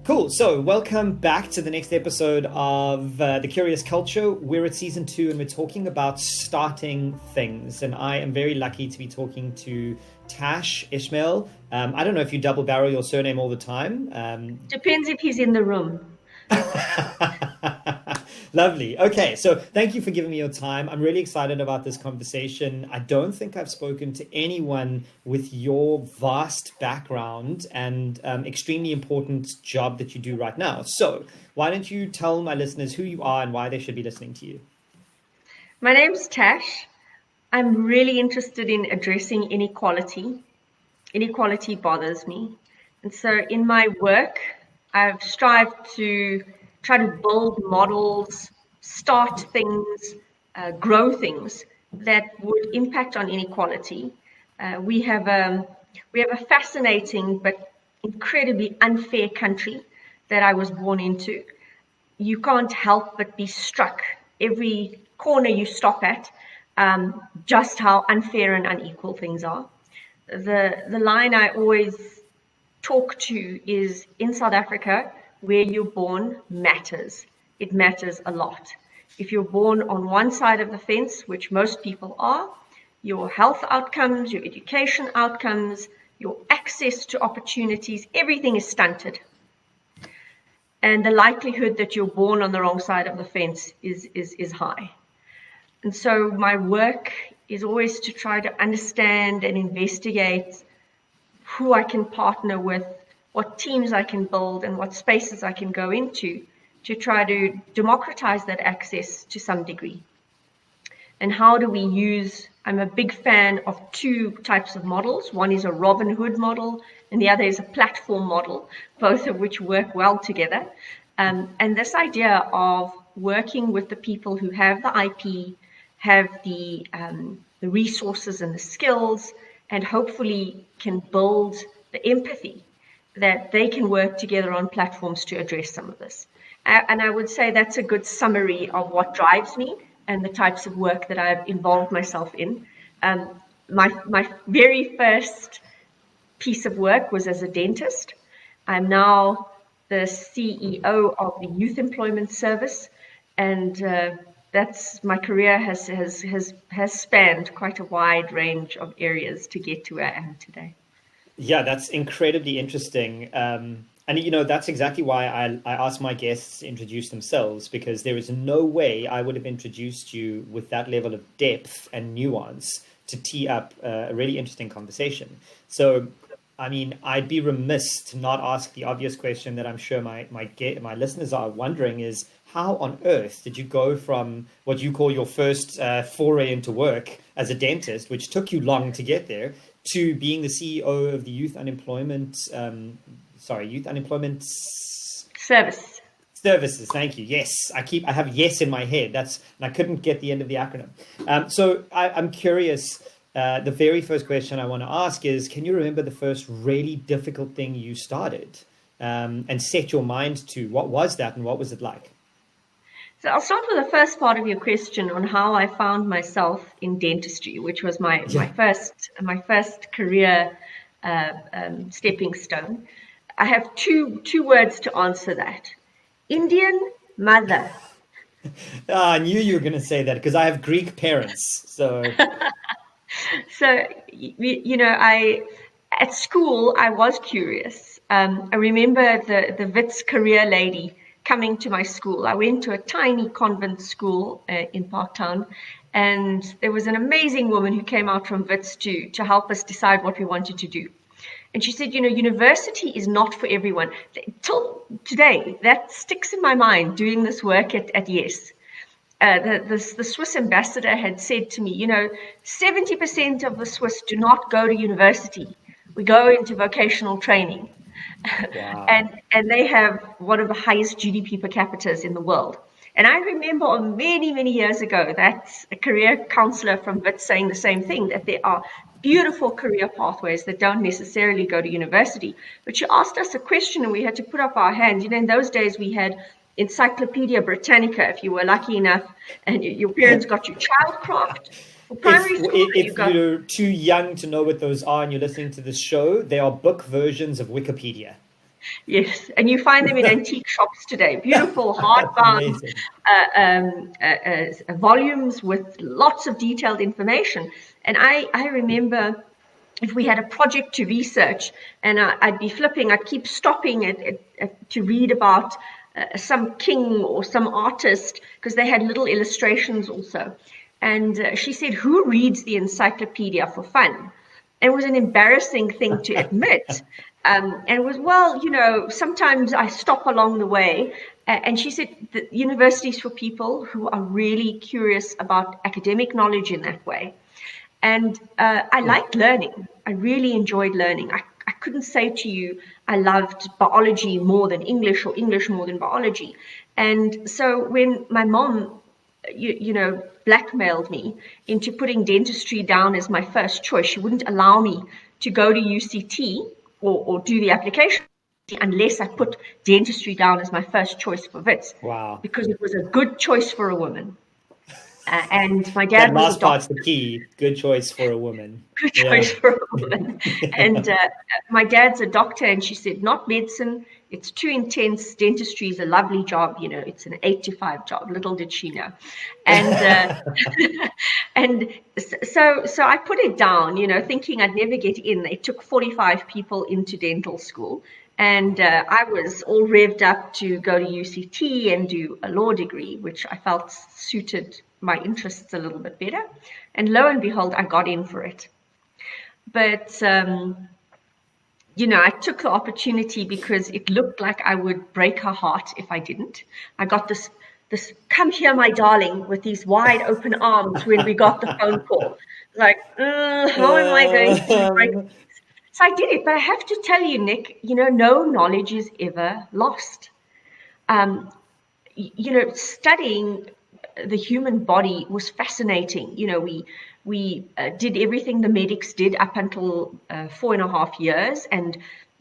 Cool. So welcome back to the next episode of The Curious Culture. We're at season 2 and we're talking about starting things. And I am very lucky to be talking to Tash Ismail. I don't know if you double barrel your surname all the time. Depends if he's in the room. Lovely. Okay, so thank you for giving me your time. I'm really excited about this conversation. I don't think I've spoken to anyone with your vast background and extremely important job that you do right now. So why don't you tell my listeners who you are and why they should be listening to you? My name's Tash. I'm really interested in addressing inequality. Inequality bothers me. And so in my work, I've strived to try to build models, start things, grow things that would impact on inequality. We have a fascinating but incredibly unfair country that I was born into. You can't help but be struck every corner you stop at, just how unfair and unequal things are. The line I always talk to is, in South Africa, where you're born matters. It matters a lot. If you're born on one side of the fence, which most people are, your health outcomes, your education outcomes, your access to opportunities, everything is stunted. And the likelihood that you're born on the wrong side of the fence is high. And so my work is always to try to understand and investigate who I can partner with, what teams I can build, and what spaces I can go into to try to democratize that access to some degree. And how do we use, I'm a big fan of 2 types of models. One is a Robin Hood model, and the other is a platform model, both of which work well together. And this idea of working with the people who have the IP, have the resources and the skills, and hopefully can build the empathy that they can work together on platforms to address some of this. And I would say that's a good summary of what drives me and the types of work that I've involved myself in. My very first piece of work was as a dentist. I'm now the CEO of the Youth Employment Service, and that's my career has spanned quite a wide range of areas to get to where I am today. Yeah, that's incredibly interesting. And you know, that's exactly why I ask my guests to introduce themselves, because there is no way I would have introduced you with that level of depth and nuance to tee up a really interesting conversation. So, I mean, I'd be remiss to not ask the obvious question that I'm sure my listeners are wondering is, how on earth did you go from what you call your first foray into work as a dentist, which took you long to get there, to being the CEO of the Youth Unemployment Service. Services. Thank you. Yes, I have yes in my head. And I couldn't get the end of the acronym. So I'm curious. The very first question I want to ask is, can you remember the first really difficult thing you started and set your mind to? What was that and what was it like? So I'll start with the first part of your question on how I found myself in dentistry, which was my first career stepping stone. I have two words to answer that. Indian mother. I knew you were going to say that because I have Greek parents. So So, at school, I was curious. I remember the Wits career lady coming to my school. I went to a tiny convent school in Parktown, and there was an amazing woman who came out from Wits to help us decide what we wanted to do. And she said, university is not for everyone. Till today, that sticks in my mind doing this work at Yes. The Swiss ambassador had said to me, 70% of the Swiss do not go to university. We go into vocational training. wow. And they have one of the highest GDP per capita in the world. And I remember many, many years ago that a career counselor from Wits saying the same thing, that there are beautiful career pathways that don't necessarily go to university. But she asked us a question and we had to put up our hands. In those days we had Encyclopedia Britannica, if you were lucky enough, and your parents got you childcraft. For primary school, you If got you're too young to know what those are and you're listening to this show, they are book versions of Wikipedia. Yes, and you find them in antique shops today. Beautiful hardbound Amazing. volumes with lots of detailed information. And I remember if we had a project to research, and I'd be flipping, I'd keep stopping to read about some king or some artist, because they had little illustrations also. And she said, "Who reads the encyclopedia for fun?" It was an embarrassing thing to admit. And it was, well, sometimes I stop along the way. And she said, the universities for people who are really curious about academic knowledge in that way. And I liked learning. I really enjoyed learning. I couldn't say to you I loved biology more than English or English more than biology. And so when my mom, blackmailed me into putting dentistry down as my first choice, she wouldn't allow me to go to UCT or do the application unless I put dentistry down as my first choice for Wits, Wow. because it was a good choice for a woman. And my That dad was a last part's doctor. the key. Good choice for a woman. Good choice for a woman. And my dad's a doctor, and she said, not medicine. It's too intense. Dentistry is a lovely job. It's an 8 to 5 job. Little did she know. And and so I put it down, thinking I'd never get in. They took 45 people into dental school. And I was all revved up to go to UCT and do a law degree, which I felt suited my interests a little bit better. And lo and behold, I got in for it. But, I took the opportunity because it looked like I would break her heart if I didn't. I got this "come here, my darling," with these wide open arms when we got the phone call. Like, how am I going to break? So I did it, but I have to tell you, Nick, no knowledge is ever lost. Studying the human body was fascinating. We did everything the medics did up until 4.5 years, and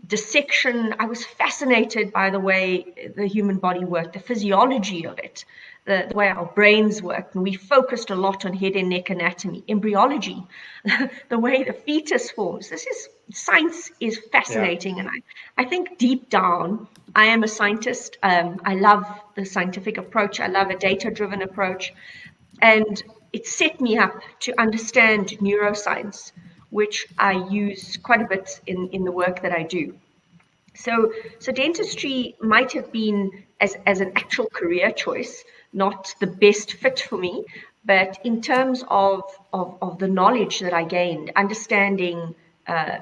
dissection. I was fascinated by the way the human body worked, the physiology of it, the way our brains work. And we focused a lot on head and neck anatomy, embryology, the way the fetus forms. Science is fascinating. Yeah. And I think deep down, I am a scientist. I love the scientific approach. I love a data-driven approach. And it set me up to understand neuroscience, which I use quite a bit in the work that I do. So dentistry might have been, as an actual career choice, not the best fit for me, but in terms of the knowledge that I gained, understanding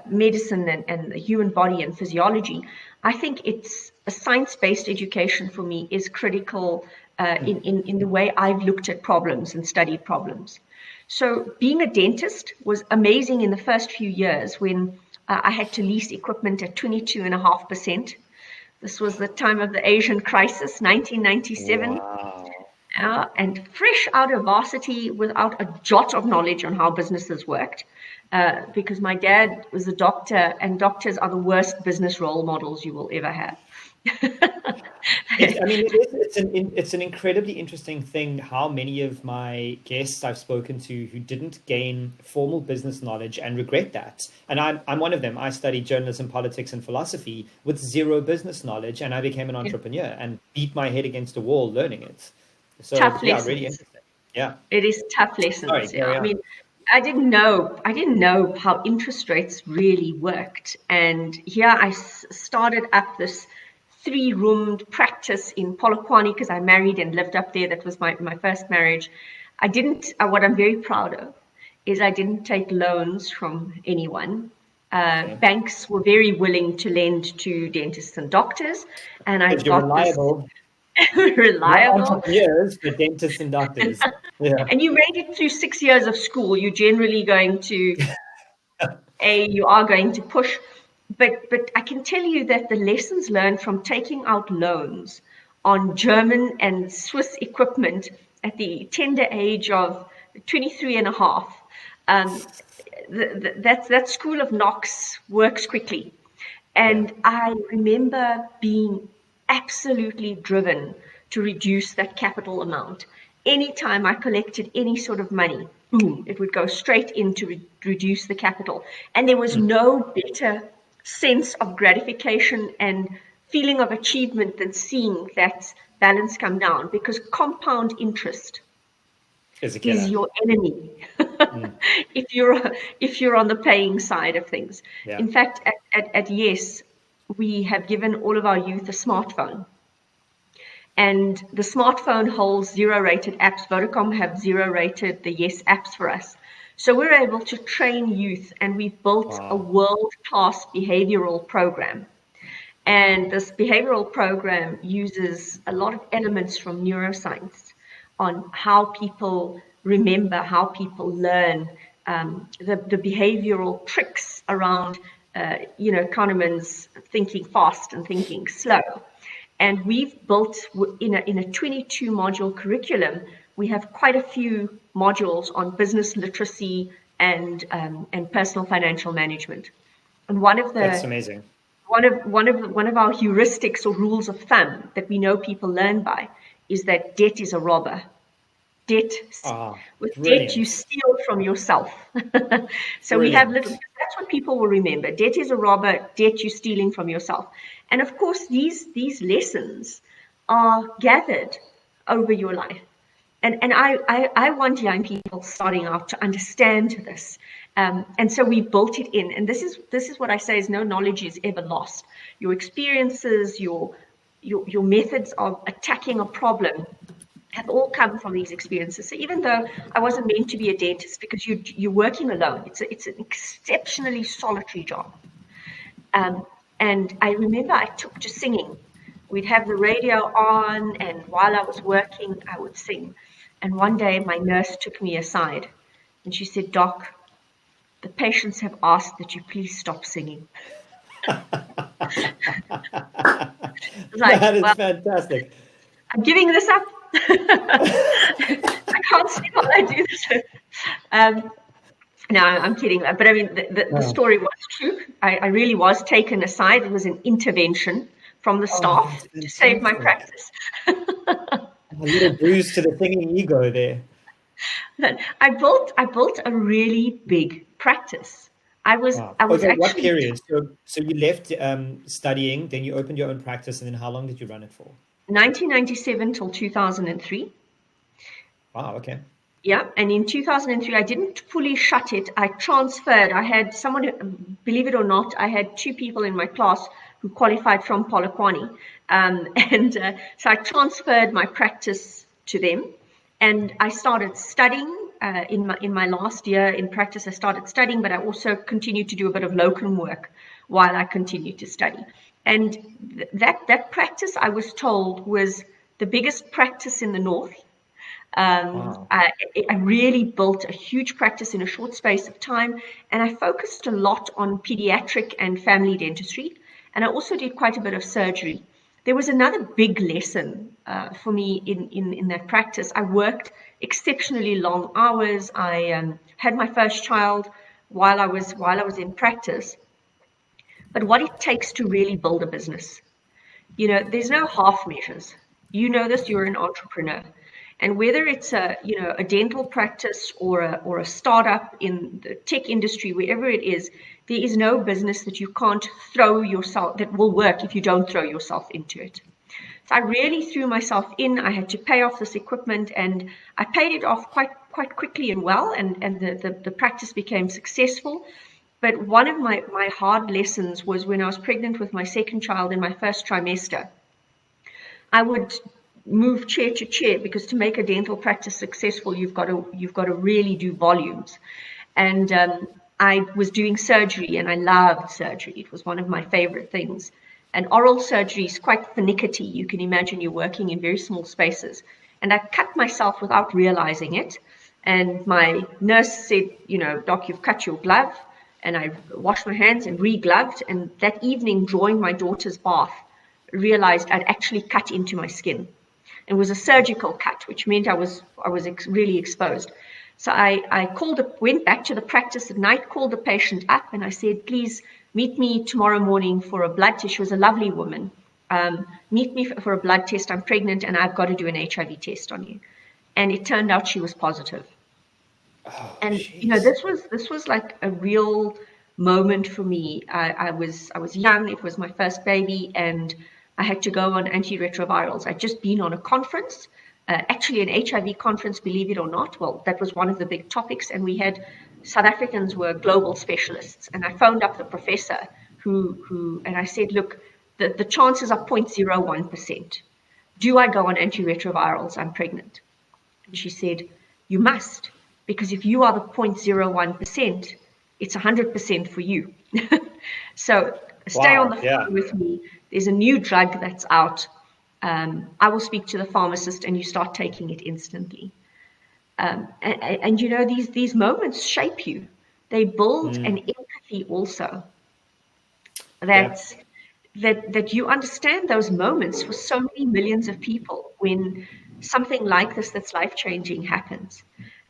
medicine and the human body and physiology, I think it's a science-based education for me is critical in the way I've looked at problems and studied problems. So being a dentist was amazing in the first few years when I had to lease equipment at 22.5%. This was the time of the Asian crisis, 1997. Wow. And fresh out of varsity without a jot of knowledge on how businesses worked, because my dad was a doctor, and doctors are the worst business role models you will ever have. It's an incredibly interesting thing how many of my guests I've spoken to who didn't gain formal business knowledge and regret that. And I'm one of them. I studied journalism, politics, and philosophy with zero business knowledge, and I became an entrepreneur and beat my head against a wall learning it. So tough yeah, lessons. really interesting. Yeah, it is tough lessons. Sorry, Yeah. I mean, I didn't know how interest rates really worked, and here I started up this 3-roomed practice in Polokwane because I married and lived up there. That was my first marriage. I didn't. What I'm very proud of is I didn't take loans from anyone. Okay. Banks were very willing to lend to dentists and doctors, and I Because you're got reliable. this reliable. Not entrepreneurs, but dentists and doctors. Yeah. And you made it through 6 years of school. You're generally going to you are going to push. But I can tell you that the lessons learned from taking out loans on German and Swiss equipment at the tender age of 23 and a half, that school of knocks works quickly. And yeah. I remember being absolutely driven to reduce that capital amount. Anytime I collected any sort of money, boom, it would go straight in to reduce the capital. And there was no better sense of gratification and feeling of achievement than seeing that balance come down, because compound interest Is a is killer. your enemy Mm. if you're on the paying side of things. Yeah. In fact, at Yes, we have given all of our youth a smartphone. And the smartphone holds 0-rated apps. Vodacom have 0-rated the Yes apps for us. So we're able to train youth, and we've built a Wow. world-class behavioral program. And this behavioral program uses a lot of elements from neuroscience on how people remember, how people learn, the behavioral tricks around, Kahneman's thinking fast and thinking slow. And we've built in a 22 module curriculum, we have quite a few modules on business literacy and personal financial management. And That's amazing. one of our heuristics or rules of thumb that we know people learn by is that debt is a robber. Debt, Ah, with debt, you brilliant. steal from yourself. So we have little, Brilliant. that's what people will remember. Debt is a robber, debt you're stealing from yourself. And of course, these lessons are gathered over your life. And I want young people starting out to understand this. And so we built it in. And this is what I say is no knowledge is ever lost. Your experiences, your methods of attacking a problem have all come from these experiences. So even though I wasn't meant to be a dentist, because you're working alone, it's an exceptionally solitary job. And I remember I took to singing. We'd have the radio on, and while I was working, I would sing. And one day my nurse took me aside and she said, "Doc, the patients have asked that you please stop singing." I was like, That is "Well, fantastic. I'm giving this up." I can't see while I do this. No, I'm kidding. But I mean, the Oh, story was true. I really was taken aside. It was an intervention from the oh, staff that's to save my fantastic. practice. A little bruise to the singing ego there. I built a really big practice. I was Wow. I was Over what actually period? So you left studying, then you opened your own practice, and then how long did you run it for? 1997 till 2003. Wow, okay. Yeah, and in 2003, I didn't fully shut it. I transferred. I had someone, believe it or not, I had two people in my class who qualified from Polokwane. And so I transferred my practice to them, and I started studying. In my last year in practice, I started studying, but I also continued to do a bit of locum work while I continued to study. And that practice, I was told, was the biggest practice in the north. Wow. I really built a huge practice in a short space of time, and I focused a lot on pediatric and family dentistry, and I also did quite a bit of surgery. There was another big lesson for me in that practice. I worked exceptionally long hours. I had my first child while I was in practice. But what it takes to really build a business, there's no half measures. You know this, you're an entrepreneur. And whether it's a dental practice or a startup in the tech industry, wherever it is, there is no business that you can't throw yourself, that will work if you don't throw yourself into it. So I really threw myself in. I had to pay off this equipment, and I paid it off quite quickly and well, and the practice became successful. But one of my hard lessons was when I was pregnant with my second child in my first trimester. I would move chair to chair, because to make a dental practice successful, you've got to really do volumes. And I was doing surgery, and I loved surgery. It was one of my favorite things. And oral surgery is quite finicky. You can imagine you're working in very small spaces. And I cut myself without realizing it. And my nurse said, "Doc, you've cut your glove." And I washed my hands and re-gloved. And that evening, drawing my daughter's bath, realized I'd actually cut into my skin. It was a surgical cut, which meant I was really exposed. So I went back to the practice at night, called the patient up, and I said, "Please meet me tomorrow morning for a blood test." She was a lovely woman. "Meet me for a blood test. I'm pregnant, and I've got to do an HIV test on you." And it turned out she was positive. Oh, And jeez. this was like a real moment for me. I was young. It was my first baby, and I had to go on antiretrovirals. I'd just been on a conference, actually an HIV conference, believe it or not. Well, that was one of the big topics, and we had South Africans were global specialists. And I phoned up the professor and I said, look, the chances are 0.01%. Do I go on antiretrovirals? I'm pregnant. And she said, you must, because if you are the 0.01%, it's 100% for you. So stay on the phone with me. There's a new drug that's out. I will speak to the pharmacist, and you start taking it instantly. And you know, these moments shape you. They build an empathy also. That you understand those moments for so many millions of people when something like this that's life-changing happens.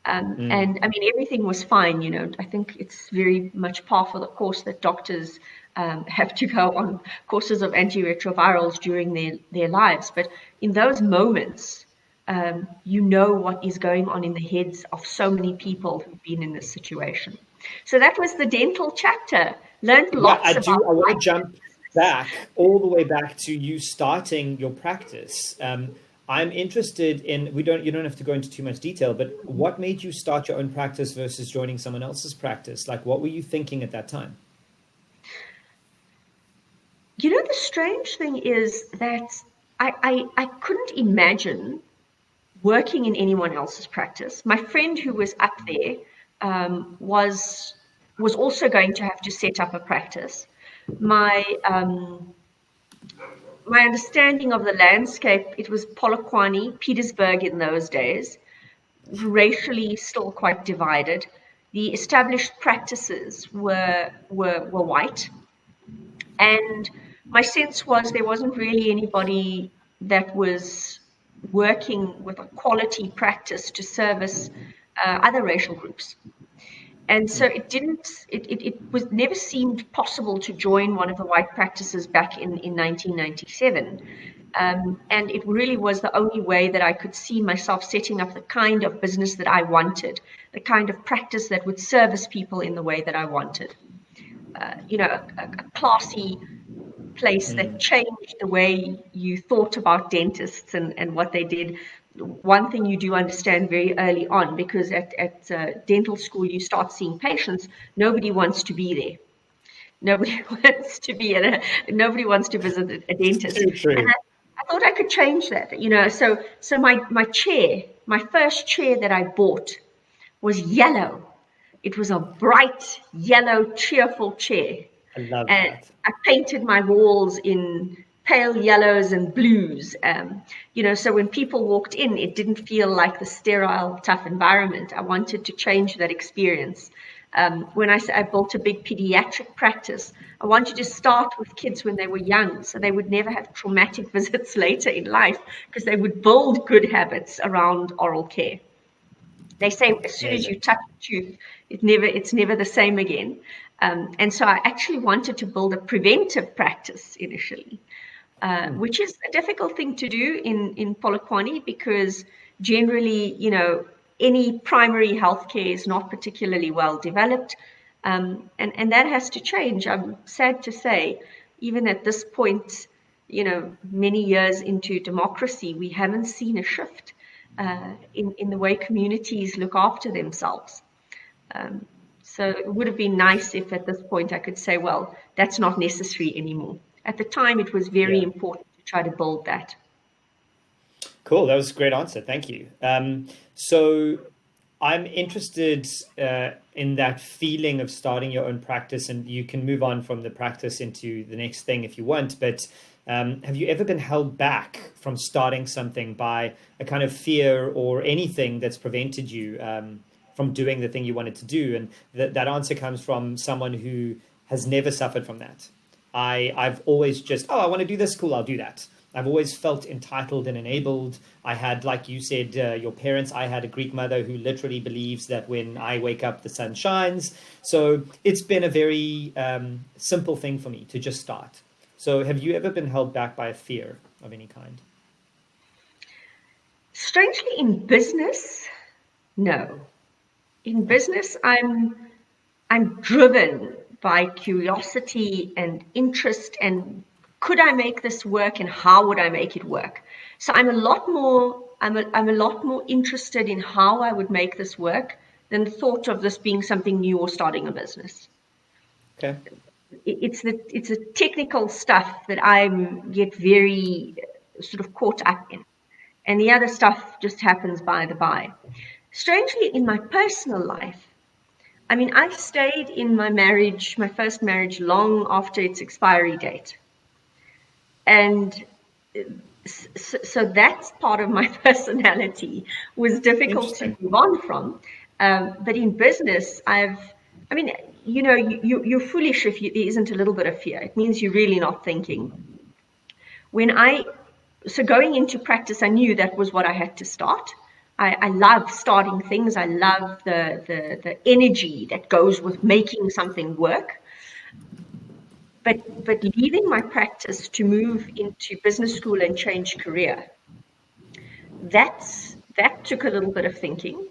And I mean, everything was fine, you know. I think it's very much par for the course that doctors have to go on courses of antiretrovirals during their lives. But in those moments, you know what is going on in the heads of so many people who've been in this situation. So that was the dental chapter. Learned lots about. I want to jump back all the way back to you starting your practice. I'm interested in, you don't have to go into too much detail, but what made you start your own practice versus joining someone else's practice? Like, what were you thinking at that time? You know, the strange thing is that I couldn't imagine working in anyone else's practice. My friend who was up there was also going to have to set up a practice. My understanding of the landscape, it was Polokwane, Petersburg in those days, racially still quite divided. The established practices were white, and my sense was there wasn't really anybody that was working with a quality practice to service other racial groups. And so it was never seemed possible to join one of the white practices back in 1997. And it really was the only way that I could see myself setting up the kind of business that I wanted, the kind of practice that would service people in the way that I wanted. You know, a classy place that changed the way you thought about dentists and what they did. One thing you do understand very early on, because at dental school you start seeing patients, nobody wants to be there. Nobody wants to be nobody wants to visit a dentist. And I thought I could change that, you know. So my chair, my first chair that I bought was yellow. It was a bright yellow, cheerful chair. I love that. I painted my walls in pale yellows and blues. You know, so when people walked in, it didn't feel like the sterile, tough environment. I wanted to change that experience. When I built a big pediatric practice, I wanted to start with kids when they were young, so they would never have traumatic visits later in life, because they would build good habits around oral care. They say as soon as you touch a tooth, it's never the same again. And so I actually wanted to build a preventive practice initially, which is a difficult thing to do in Polokwane, because generally, you know, any primary healthcare is not particularly well developed. And that has to change. I'm sad to say, even at this point, you know, many years into democracy, we haven't seen a shift in the way communities look after themselves. So it would have been nice if at this point I could say, well, that's not necessary anymore. At the time, it was very important to try to build that. Cool. That was a great answer. Thank you. So I'm interested in that feeling of starting your own practice, and you can move on from the practice into the next thing if you want. But have you ever been held back from starting something by a kind of fear or anything that's prevented you from doing the thing you wanted to do? And that answer comes from someone who has never suffered from that. I've always just, I want to do this, cool, I'll do that. I've always felt entitled and enabled. I had, like you said, your parents, I had a Greek mother who literally believes that when I wake up, the sun shines. So it's been a very simple thing for me to just start. So have you ever been held back by a fear of any kind? Strangely, in business, no. In business, I'm driven by curiosity and interest, and could I make this work, and how would I make it work? So I'm a lot more interested in how I would make this work than the thought of this being something new or starting a business. Okay. It's the technical stuff that I get very sort of caught up in, and the other stuff just happens by the by. Strangely, in my personal life, I mean, I stayed in my first marriage, long after its expiry date. And so that's part of my personality was difficult to move on from. But in business, you're foolish if there isn't a little bit of fear. It means you're really not thinking. So going into practice, I knew that was what I had to start. I love starting things. I love the energy that goes with making something work. But leaving my practice to move into business school and change career, that took a little bit of thinking.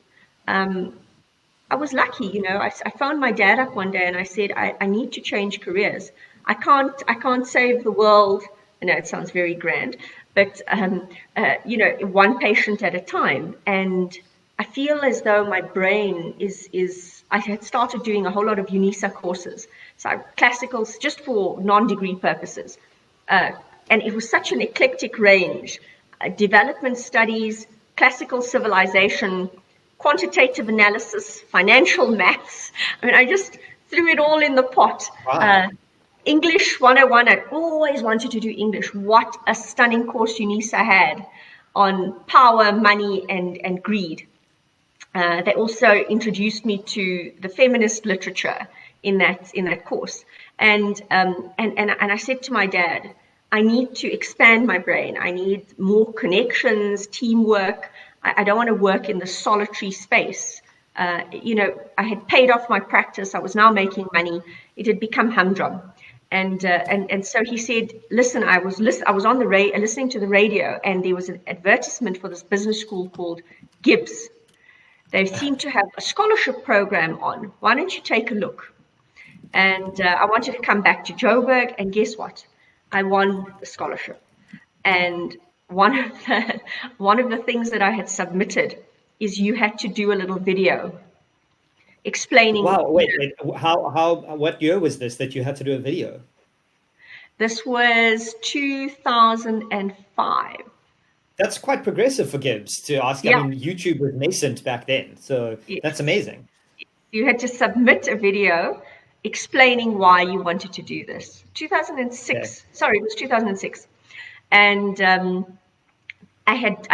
I was lucky, I phoned my dad up one day and I said, I need to change careers. I can't save the world. I know it sounds very grand, but one patient at a time. And I feel as though my brain I had started doing a whole lot of UNISA courses, so classicals just for non-degree purposes. And it was such an eclectic range, development studies, classical civilization, quantitative analysis, financial maths. I mean, I just threw it all in the pot. Wow. English 101, I'd always wanted to do English. What a stunning course UNISA had on power, money, and greed. They also introduced me to the feminist literature in that course. And I said to my dad, I need to expand my brain. I need more connections, teamwork. I don't want to work in the solitary space. I had paid off my practice. I was now making money. It had become humdrum. And so he said, listen, I was on the listening to the radio, and there was an advertisement for this business school called Gibbs. They seem to have a scholarship program on. Why don't you take a look? And I wanted to come back to Joburg, and guess what? I won the scholarship. And one of the things that I had submitted is you had to do a little video explaining. Wow, wait, what year was this that you had to do a video? This was 2005. That's quite progressive for Gibbs to ask. Yeah. I mean, YouTube was nascent back then, so yes. That's amazing. You had to submit a video explaining why you wanted to do this. 2006. Okay. Sorry, it was 2006. And I had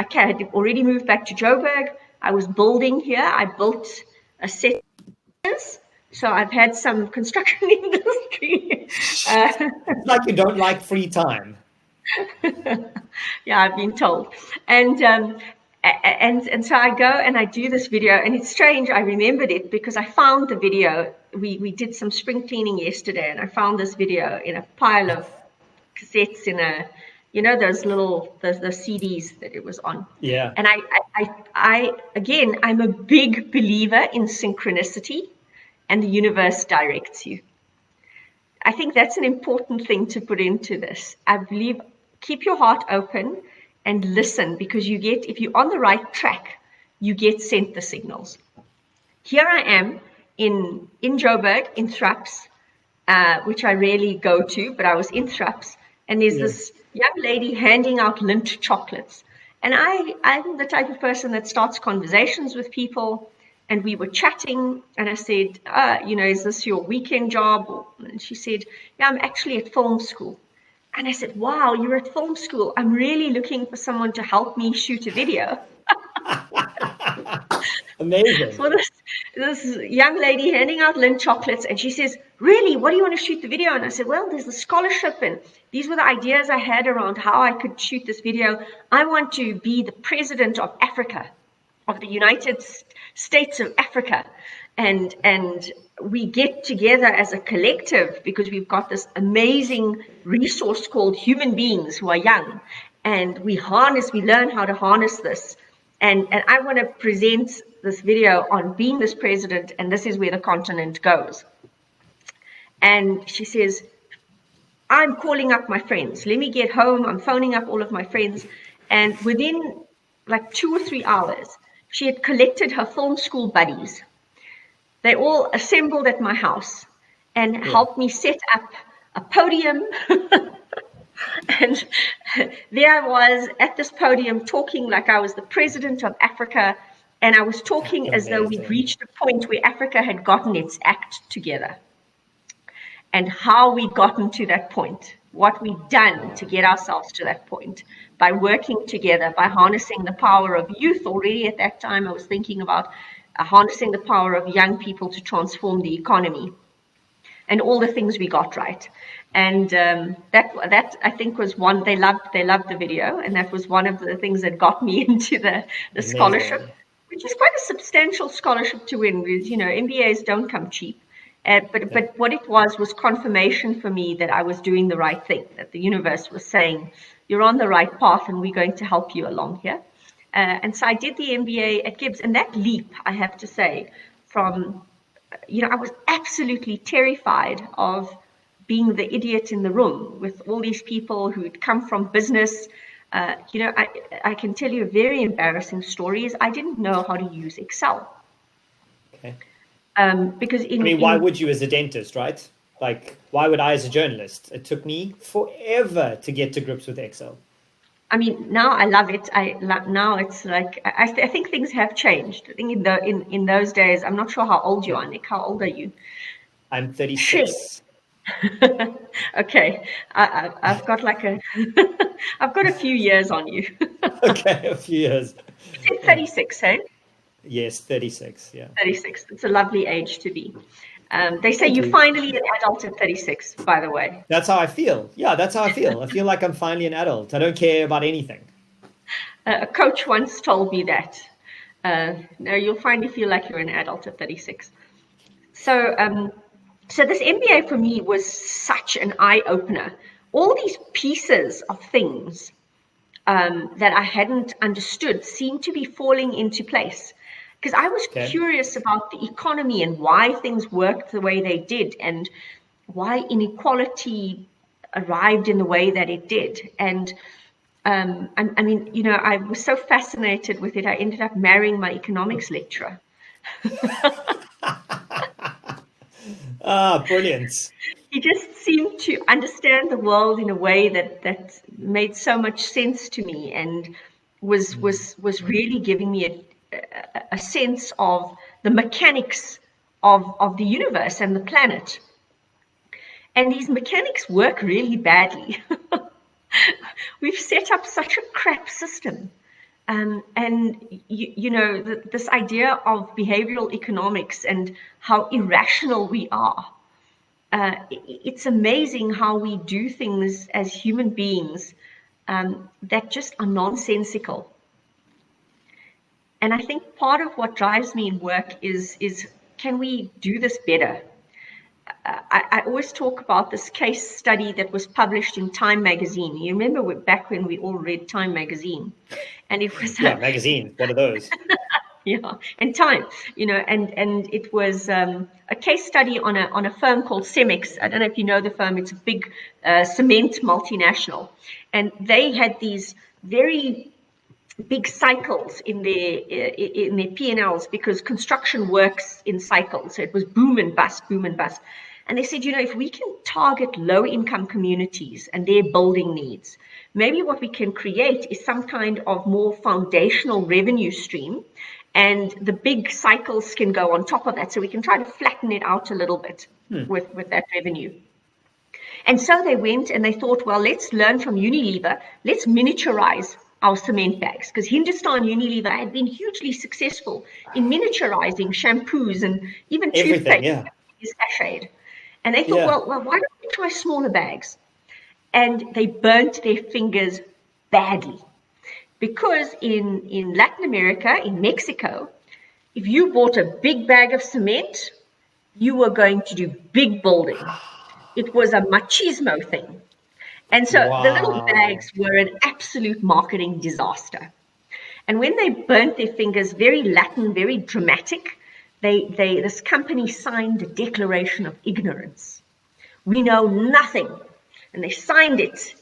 already moved back to Joburg. I was building here. I built a set. So I've had some construction industry. Like you don't like free time. Yeah, I've been told. And so I go and I do this video, and it's strange. I remembered it because I found the video. We did some spring cleaning yesterday, and I found this video in a pile of cassettes in those CDs that it was on. Yeah. And I'm a big believer in synchronicity, and the universe directs you. I think that's an important thing to put into this. I believe keep your heart open and listen, because if you're on the right track, you get sent the signals. Here I am in Joburg, in Thrups, which I rarely go to, but I was in Thrups, and there's this young lady handing out Lindt chocolates. And I'm the type of person that starts conversations with people, and we were chatting, and I said, is this your weekend job? And she said, yeah, I'm actually at film school. And I said, wow, you're at film school. I'm really looking for someone to help me shoot a video. Amazing. So this young lady handing out Lindt chocolates, and she says, really, what do you want to shoot the video? And I said, well, there's the scholarship, and these were the ideas I had around how I could shoot this video. I want to be the president of Africa, of the United States of Africa. And we get together as a collective because we've got this amazing resource called human beings who are young. And we learn how to harness this. And I want to present this video on being this president, and this is where the continent goes. And she says, I'm calling up my friends. Let me get home. I'm phoning up all of my friends. And within like 2 or 3 hours, she had collected her film school buddies. They all assembled at my house and helped me set up a podium. And there I was at this podium talking like I was the president of Africa. And I was talking as though we'd reached a point where Africa had gotten its act together. And how we'd gotten to that point, what we'd done to get ourselves to that point by working together, by harnessing the power of youth. Already at that time, I was thinking about harnessing the power of young people to transform the economy, and all the things we got right. And that I think was one. They loved the video, and that was one of the things that got me into the scholarship, which is quite a substantial scholarship to win. Because, MBAs don't come cheap. But what it was confirmation for me that I was doing the right thing, that the universe was saying, you're on the right path and we're going to help you along here. And so I did the MBA at Gibbs, and that leap, I have to say, from, I was absolutely terrified of being the idiot in the room with all these people who'd come from business. I can tell you a very embarrassing story is I didn't know how to use Excel. Okay. Because why would you as a dentist, right? Like, why would I as a journalist? It took me forever to get to grips with Excel. I mean, now I love it. Now it's like I think things have changed. I think in those days, I'm not sure how old you are, Nick. How old are you? I'm 36. Okay, I've got I've got a few years on you. Okay, a few years. You said 36, hey? Yes, 36, yeah. 36. It's a lovely age to be. They say you're finally an adult at 36, by the way. That's how I feel. Yeah, that's how I feel. I feel like I'm finally an adult. I don't care about anything. A coach once told me that. No, you'll finally feel like you're an adult at 36. So this MBA for me was such an eye-opener. All these pieces of things that I hadn't understood seemed to be falling into place. Because I was curious about the economy and why things worked the way they did and why inequality arrived in the way that it did. And I was so fascinated with it, I ended up marrying my economics lecturer. Brilliant. He just seemed to understand the world in a way that made so much sense to me and was really giving me a sense of the mechanics of the universe and the planet. And these mechanics work really badly. We've set up such a crap system. This idea of behavioral economics and how irrational we are. It's amazing how we do things as human beings that just are nonsensical. And I think part of what drives me in work is can we do this better? I always talk about this case study that was published in Time magazine. You remember back when we all read Time magazine, and it was magazine. What are those? Yeah, and Time, and it was a case study on a firm called Cemex. I don't know if you know the firm. It's a big cement multinational, and they had these very big cycles in their P&Ls because construction works in cycles. So it was boom and bust, boom and bust. And they said, if we can target low-income communities and their building needs, maybe what we can create is some kind of more foundational revenue stream, and the big cycles can go on top of that. So we can try to flatten it out a little bit with that revenue. And so they went and they thought, well, let's learn from Unilever. Let's miniaturize our cement bags, because Hindustan Unilever had been hugely successful in miniaturizing shampoos and even toothpaste is sachet. And they thought, well, why don't we try smaller bags? And they burnt their fingers badly, because in Latin America, in Mexico, if you bought a big bag of cement, you were going to do big building. It was a machismo thing. And so the little bags were an absolute marketing disaster. And when they burnt their fingers, very Latin, very dramatic, this company signed a declaration of ignorance. we know nothing. And they signed it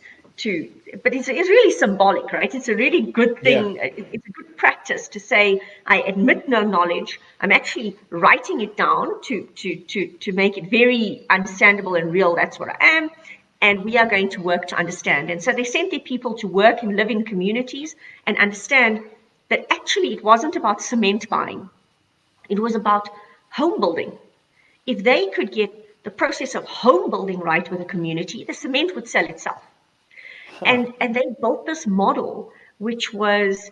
but it's really symbolic, right? It's a really good thing. Yeah. It's a good practice to say, I admit no knowledge. I'm actually writing it down to make it very understandable and real. That's what I am. And we are going to work to understand. And so they sent their people to work and live in communities and understand that actually it wasn't about cement buying. It was about home building. If they could get the process of home building right with a community, the cement would sell itself. And they built this model, which was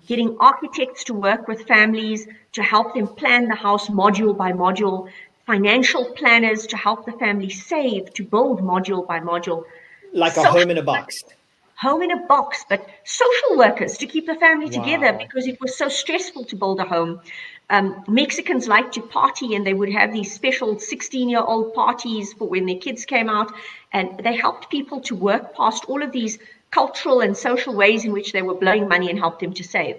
getting architects to work with families to help them plan the house module by module, financial planners to help the family save to build module by module. Like a home in a box. Home in a box, but social workers to keep the family together Wow. because it was so stressful to build a home. Mexicans liked to party, and they would have these special 16-year-old parties for when their kids came out, and they helped people to work past all of these cultural and social ways in which they were blowing money and helped them to save.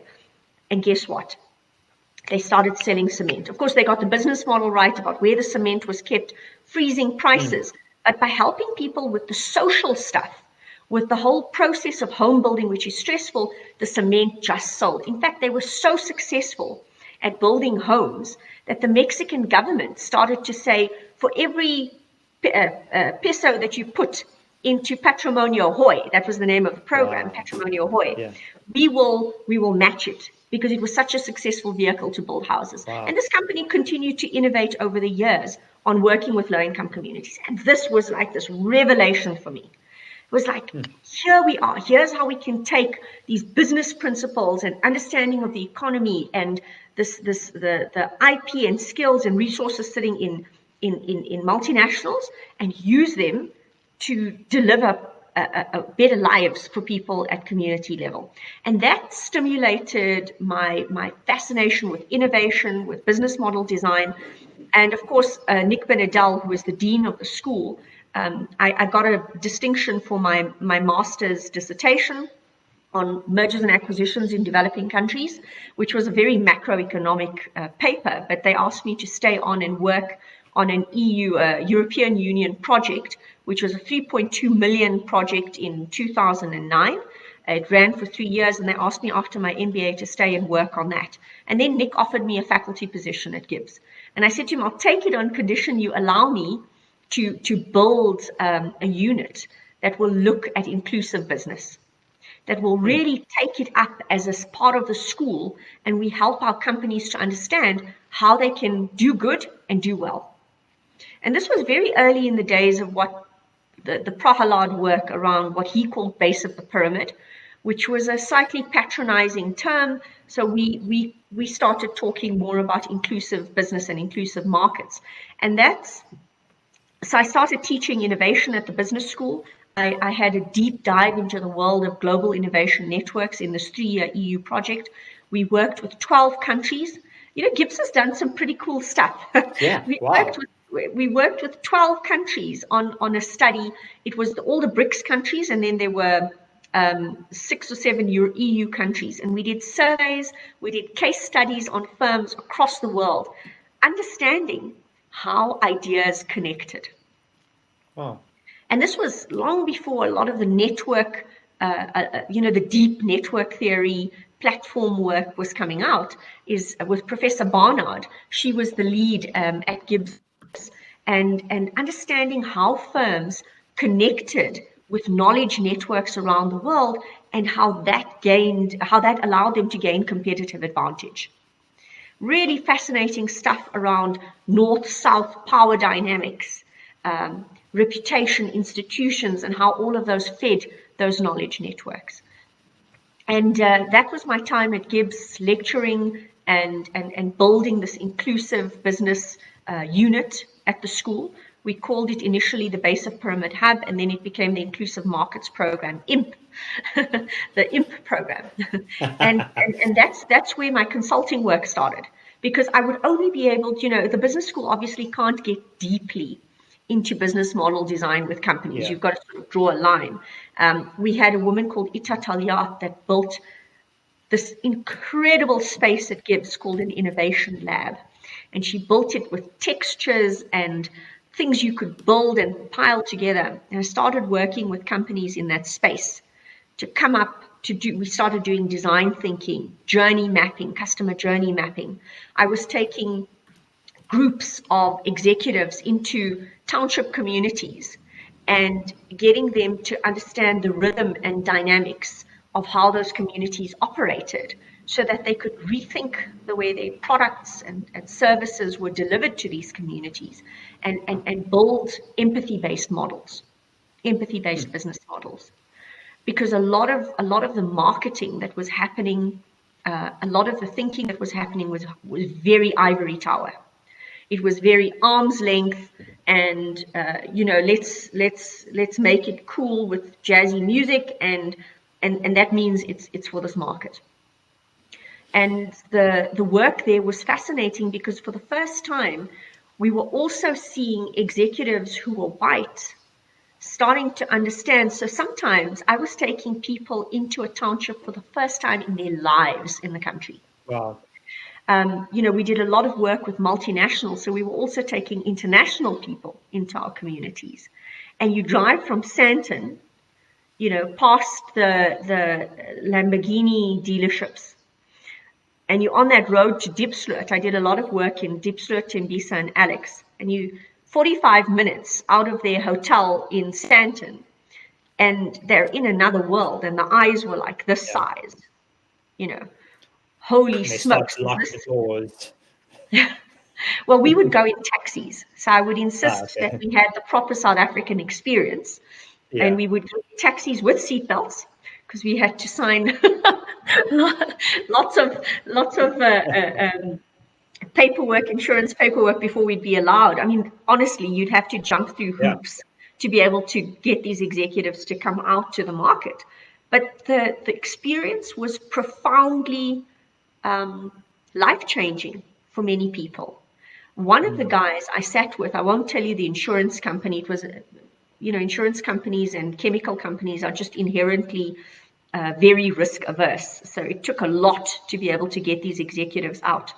And guess what? They started selling cement. Of course, they got the business model right about where the cement was kept, freezing prices. But by helping people with the social stuff, with the whole process of home building, which is stressful, the cement just sold. In fact, they were so successful at building homes that the Mexican government started to say, for every peso that you put into Patrimonio Hoy, that was the name of the program, Patrimonio Hoy, we will match it, because it was such a successful vehicle to build houses. And this company continued to innovate over the years on working with low-income communities. And this was like this revelation for me. It was like, here we are. Here's how we can take these business principles and understanding of the economy and the IP and skills and resources sitting in multinationals and use them to deliver better lives for people at community level. And that stimulated my fascination with innovation, with business model design. And of course, Nick Benadel, who was the dean of the school, I got a distinction for my master's dissertation on mergers and acquisitions in developing countries, which was a very macroeconomic paper, but they asked me to stay on and work on an European Union project, which was a 3.2 million project in 2009. It ran for 3 years, and they asked me after my MBA to stay and work on that. And then Nick offered me a faculty position at Gibbs. And I said to him, I'll take it on condition you allow me to build a unit that will look at inclusive business, that will really take it up as a part of the school, and we help our companies to understand how they can do good and do well. And this was very early in the days of what the Prahalad work around what he called base of the pyramid, which was a slightly patronizing term. So we started talking more about inclusive business and inclusive markets. And so I started teaching innovation at the business school. I had a deep dive into the world of global innovation networks in this 3-year EU project. We worked with 12 countries. You know, Gibbs has done some pretty cool stuff. Yeah, We worked with 12 countries on a study. It was all the BRICS countries, and then there were 6 or 7 EU countries. And we did surveys, we did case studies on firms across the world, understanding how ideas connected. Wow. And this was long before a lot of the network, the deep network theory platform work was coming out, is with Professor Barnard. She was the lead at Gibbs, and understanding how firms connected with knowledge networks around the world, and how that allowed them to gain competitive advantage. Really fascinating stuff around north-south power dynamics, reputation, institutions, and how all of those fed those knowledge networks. And that was my time at Gibbs, lecturing and building this inclusive business unit at the school. We called it initially the Base of Pyramid Hub, and then it became the Inclusive Markets Program, IMP, the IMP program. and that's where my consulting work started, because I would only be able to, the business school obviously can't get deeply into business model design with companies. You've got to sort of draw a line. We had a woman called Ita Talyat that built this incredible space at Gibbs called an innovation lab. And she built it with textures and things you could build and pile together. And I started working with companies in that space to come up to do, we started doing design thinking, journey mapping, customer journey mapping. I was taking groups of executives into township communities and getting them to understand the rhythm and dynamics of how those communities operated so that they could rethink the way their products and services were delivered to these communities and build empathy-based models, empathy-based business models. Because a lot of the marketing that was happening, a lot of the thinking that was happening was very ivory tower. It was very arm's length, and let's make it cool with jazzy music, and that means it's for this market. And the work there was fascinating because for the first time, we were also seeing executives who were white starting to understand. So sometimes I was taking people into a township for the first time in their lives in the country. Wow. We did a lot of work with multinationals, so we were also taking international people into our communities. And you drive from Sandton, past the Lamborghini dealerships, and you're on that road to Diepsloot. I did a lot of work in Diepsloot, Tembisa, and Alex. And you 45 minutes out of their hotel in Sandton, and they're in another world, and the eyes were like this size, Holy And they smokes. start to lock the doors. Well, we would go in taxis. So I would insist okay. that we had the proper South African experience. Yeah. And we would go in taxis with seatbelts because we had to sign lots of paperwork, insurance paperwork before we'd be allowed. I mean, honestly, you'd have to jump through hoops to be able to get these executives to come out to the market. But the experience was profoundly life-changing for many people. One of the guys I sat with, I won't tell you the insurance company, it was, insurance companies and chemical companies are just inherently very risk averse. So it took a lot to be able to get these executives out.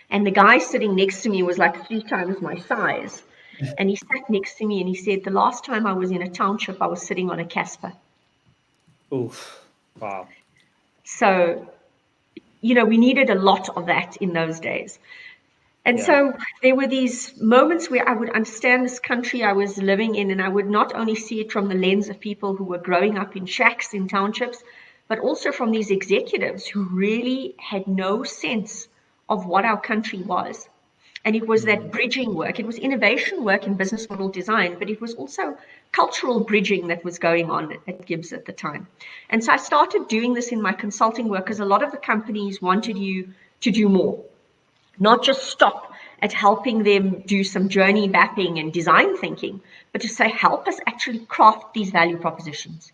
And the guy sitting next to me was like 3 times my size. And he sat next to me and he said, the last time I was in a township, I was sitting on a Casper. Oof. Wow. So, we needed a lot of that in those days. And so there were these moments where I would understand this country I was living in, and I would not only see it from the lens of people who were growing up in shacks in townships, but also from these executives who really had no sense of what our country was. And it was that bridging work. It was innovation work in business model design, but it was also cultural bridging that was going on at Gibbs at the time. And so I started doing this in my consulting work because a lot of the companies wanted you to do more, not just stop at helping them do some journey mapping and design thinking, but to say, help us actually craft these value propositions.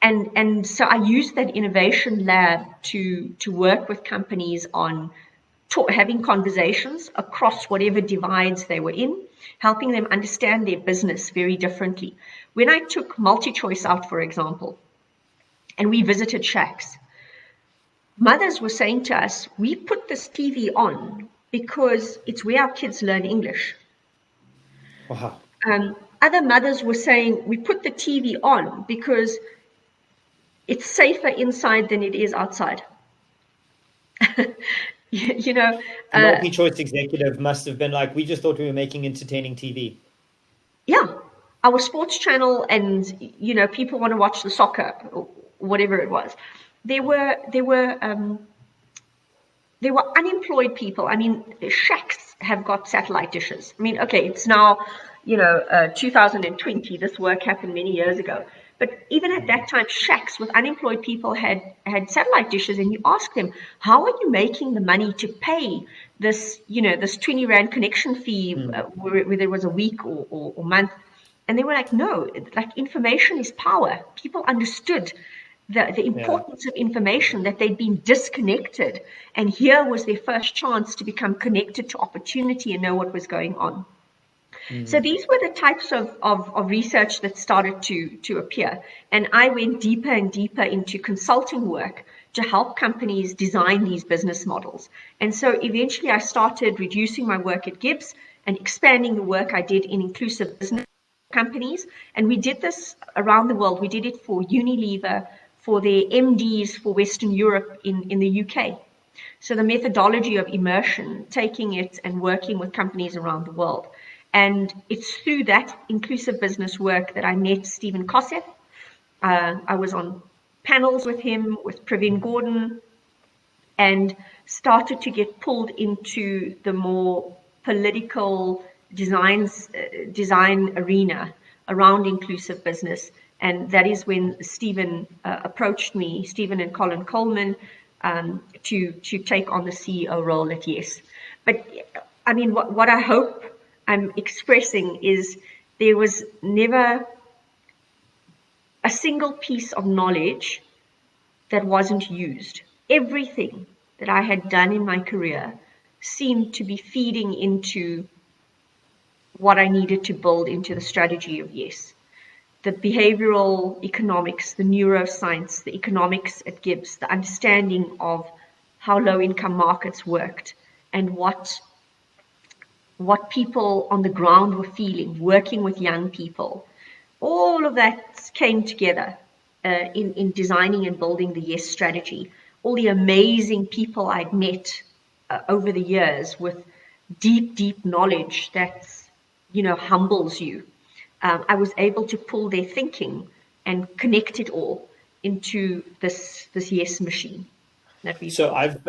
And so I used that innovation lab to work with companies on having conversations across whatever divides they were in, helping them understand their business very differently. When I took MultiChoice out, for example, and we visited shacks, mothers were saying to us, we put this TV on because it's where our kids learn English. Wow. Other mothers were saying, we put the TV on because it's safer inside than it is outside. The multi-choice executive must have been like, we just thought we were making entertaining TV. Yeah. Our sports channel and, people want to watch the soccer or whatever it was. There were unemployed people. I mean, shacks have got satellite dishes. I mean, okay, it's now, 2020. This work happened many years ago. But even at that time, shacks with unemployed people had satellite dishes, and you ask them, how are you making the money to pay this, this 20 Rand connection fee, whether it was a week or month? And they were like, no, like information is power. People understood the importance of information, that they'd been disconnected. And here was their first chance to become connected to opportunity and know what was going on. So these were the types of research that started to appear. And I went deeper and deeper into consulting work to help companies design these business models. And so eventually I started reducing my work at Gibbs and expanding the work I did in inclusive business companies. And we did this around the world. We did it for Unilever, for their MDs for Western Europe in the UK. So the methodology of immersion, taking it and working with companies around the world. And it's through that inclusive business work that I met Stephen Kosef. I was on panels with him, with Praveen Gordon, and started to get pulled into the more political design arena around inclusive business. And that is when Stephen approached me, Stephen and Colin Coleman, to take on the CEO role at Yes. But I mean, what I hope I'm expressing is there was never a single piece of knowledge that wasn't used. Everything that I had done in my career seemed to be feeding into what I needed to build into the strategy of Yes. The behavioral economics, the neuroscience, the economics it gives, the understanding of how low-income markets worked and what people on the ground were feeling, working with young people. All of that came together in designing and building the Yes strategy. All the amazing people I'd met over the years with deep knowledge that, humbles you. I was able to pull their thinking and connect it all into this Yes machine that we've So built. I've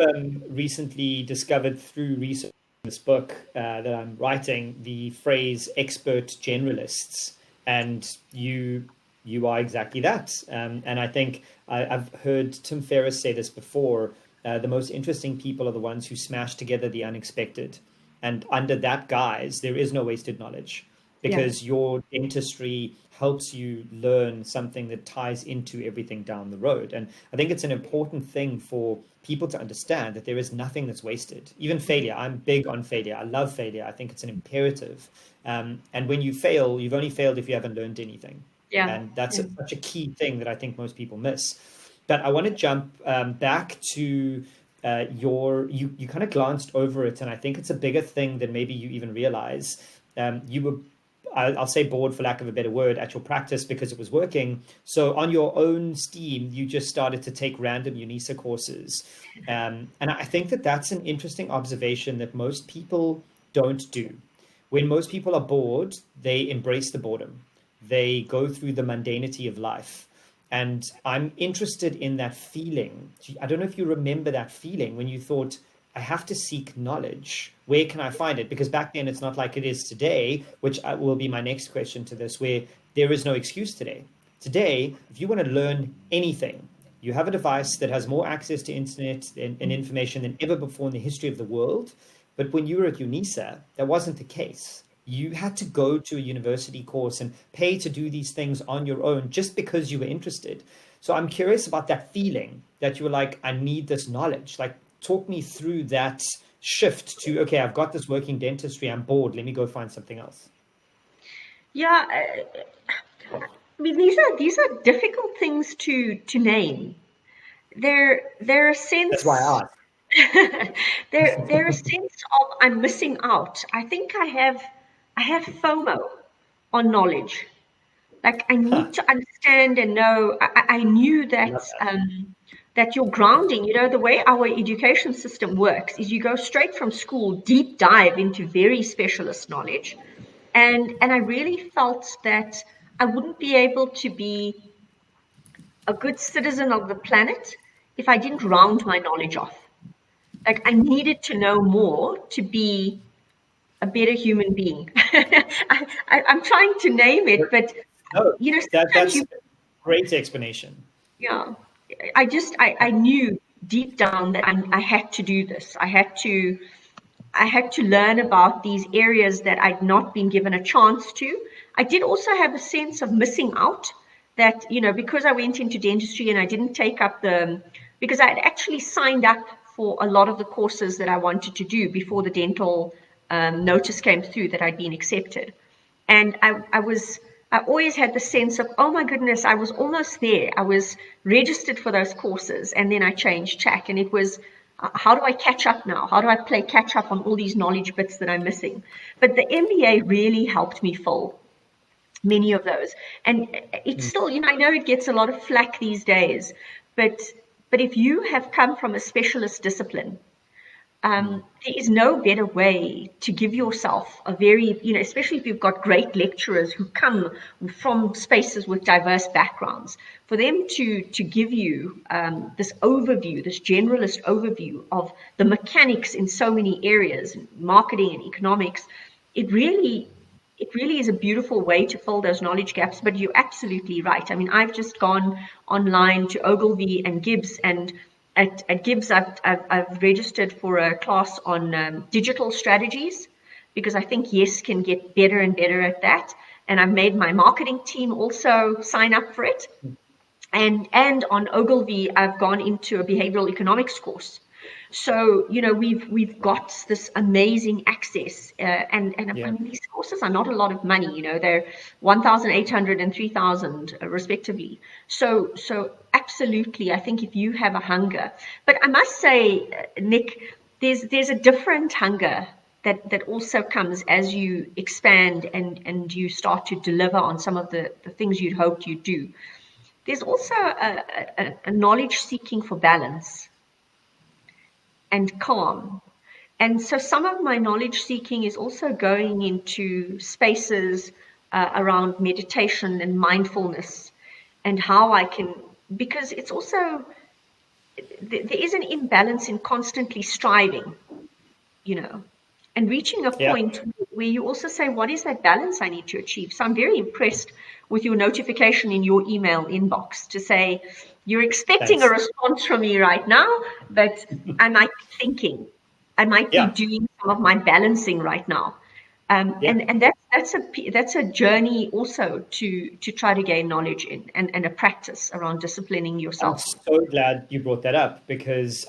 recently discovered through research in this book that I'm writing the phrase expert generalists, and you are exactly that. And I think I've heard Tim Ferriss say this before. The most interesting people are the ones who smash together the unexpected. And under that guise, there is no wasted knowledge Yeah. because your dentistry helps you learn something that ties into everything down the road. And I think it's an important thing for people to understand that there is nothing that's wasted. Even failure. I'm big on failure. I love failure. I think it's an imperative. And when you fail, you've only failed if you haven't learned anything. Yeah. And that's Yeah. such a key thing that I think most people miss. But I want to jump back to you kind of glanced over it, and I think it's a bigger thing than maybe you even realize. You were, I'll say, bored for lack of a better word at your practice because it was working. So on your own steam, you just started to take random UNISA courses. And I think that that's an interesting observation that most people don't do. When most people are bored, they embrace the boredom. They go through the mundanity of life. And I'm interested in that feeling. I don't know if you remember that feeling when you thought, I have to seek knowledge. Where can I find it? Because back then it's not like it is today, which will be my next question to this, where there is no excuse today. Today, if you want to learn anything, you have a device that has more access to internet and information than ever before in the history of the world. But when you were at UNISA, that wasn't the case. You had to go to a university course and pay to do these things on your own just because you were interested. So I'm curious about that feeling that you were like, I need this knowledge. Like, talk me through that shift to, okay, I've got this working dentistry, I'm bored, let me go find something else. Yeah. I mean, these are difficult things to name. They're a That's why sense I they're a asked. sense of I'm missing out. I think I have FOMO on knowledge. Like I Huh, need to understand and know. I knew I that love that. that your grounding, the way our education system works is you go straight from school, deep dive into very specialist knowledge. And I really felt that I wouldn't be able to be a good citizen of the planet if I didn't round my knowledge off. Like I needed to know more to be a better human being. I'm trying to name it, but No, sometimes that's a great explanation. yeah, I knew deep down that I had to do this. I had to learn about these areas that I'd not been given a chance to. I did also have a sense of missing out that, because I went into dentistry and I didn't take up because I had actually signed up for a lot of the courses that I wanted to do before the dental notice came through that I'd been accepted. And I always had the sense of, oh my goodness, I was almost there. I was registered for those courses and then I changed track. And how do I catch up now? How do I play catch up on all these knowledge bits that I'm missing? But the MBA really helped me fill many of those. And it's still, I know it gets a lot of flack these days, but if you have come from a specialist discipline, there is no better way to give yourself a very, especially if you've got great lecturers who come from spaces with diverse backgrounds, for them to give you this overview, this generalist overview of the mechanics in so many areas, marketing and economics. It really is a beautiful way to fill those knowledge gaps. But you're absolutely right. I mean, I've just gone online to Ogilvy and Gibbs, and at Gibbs, I've registered for a class on digital strategies, because I think YES can get better and better at that. And I've made my marketing team also sign up for it. And on Ogilvy, I've gone into a behavioral economics course. So, we've got this amazing access, and I mean, these courses are not a lot of money, they're 1,800 and 3,000 respectively. So absolutely, I think if you have a hunger, but I must say, Nick, there's a different hunger that also comes as you expand and you start to deliver on some of the things you'd hoped you'd do. There's also a knowledge seeking for balance and calm. And so some of my knowledge seeking is also going into spaces around meditation and mindfulness, and how I can, because it's also, there is an imbalance in constantly striving, and reaching a point where you also say, what is that balance I need to achieve? So I'm very impressed with your notification in your email inbox to say, you're expecting a response from me right now, but I might be thinking, I might be doing some of my balancing right now. And that's a journey also to try to gain knowledge in, and a practice around disciplining yourself. I'm so glad you brought that up, because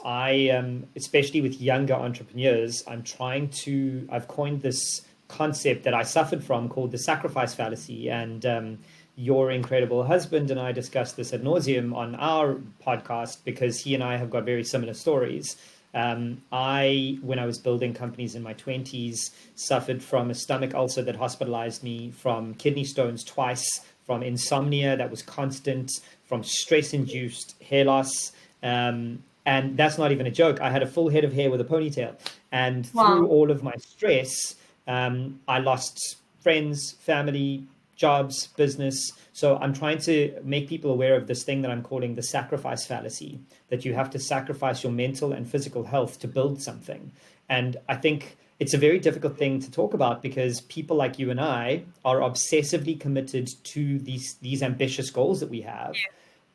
especially with younger entrepreneurs, I've coined this concept that I suffered from called the Sacrifice Fallacy. And your incredible husband and I discussed this ad nauseum on our podcast, because he and I have got very similar stories. When I was building companies in my 20s, suffered from a stomach ulcer that hospitalized me, from kidney stones twice, from insomnia that was constant, from stress-induced hair loss. And that's not even a joke. I had a full head of hair with a ponytail. And through all of my stress, I lost friends, family, jobs, business. So I'm trying to make people aware of this thing that I'm calling the sacrifice fallacy, that you have to sacrifice your mental and physical health to build something. And I think it's a very difficult thing to talk about, because people like you and I are obsessively committed to these ambitious goals that we have,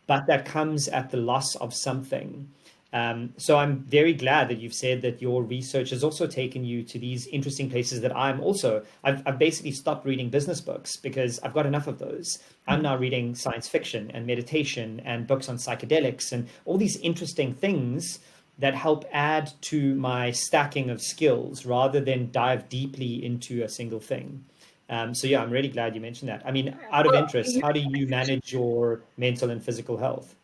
but that comes at the loss of something. So I'm very glad that you've said that your research has also taken you to these interesting places that I've basically stopped reading business books, because I've got enough of those. I'm now reading science fiction and meditation and books on psychedelics and all these interesting things that help add to my stacking of skills rather than dive deeply into a single thing. So I'm really glad you mentioned that. I mean, out of interest, how do you manage your mental and physical health?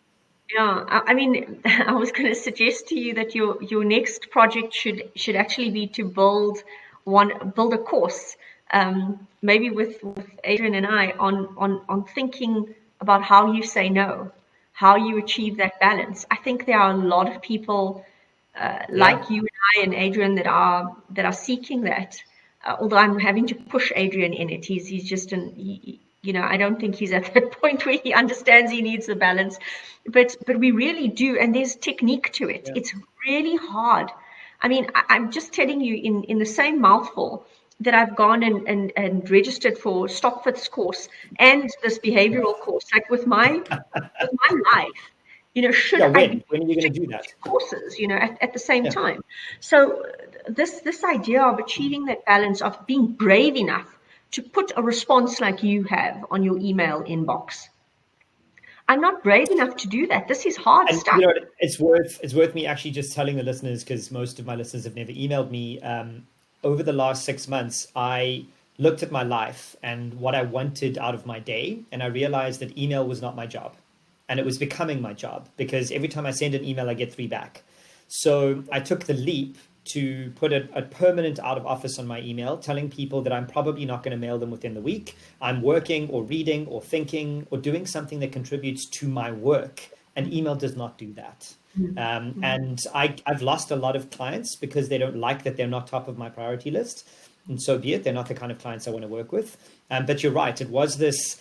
Yeah, I mean, I was going to suggest to you that your next project should actually be to build a course, maybe with Adrian and I, on thinking about how you say no, how you achieve that balance. I think there are a lot of people like you and I and Adrian that are seeking that. Although I'm having to push Adrian in it, he's just I don't think he's at that point where he understands he needs the balance, but we really do, and there's technique to it. It's really hard. I mean, I'm just telling you, in the same mouthful that I've gone and registered for Stockfit's course and this behavioral course, like with my life. Should I when be are you going to do that? courses, at the same time? So this idea of achieving that balance, of being brave enough to put a response like you have on your email inbox. I'm not brave enough to do that. This is hard stuff. It's worth me actually just telling the listeners, because most of my listeners have never emailed me. Over the last 6 months, I looked at my life and what I wanted out of my day, and I realized that email was not my job. And it was becoming my job, because every time I send an email, I get 3 back. So I took the leap to put a permanent out of office on my email, telling people that I'm probably not going to mail them within the week. I'm working or reading or thinking or doing something that contributes to my work. And email does not do that. And I've lost a lot of clients because they don't like that they're not top of my priority list. And so be it, they're not the kind of clients I want to work with. But you're right, it was this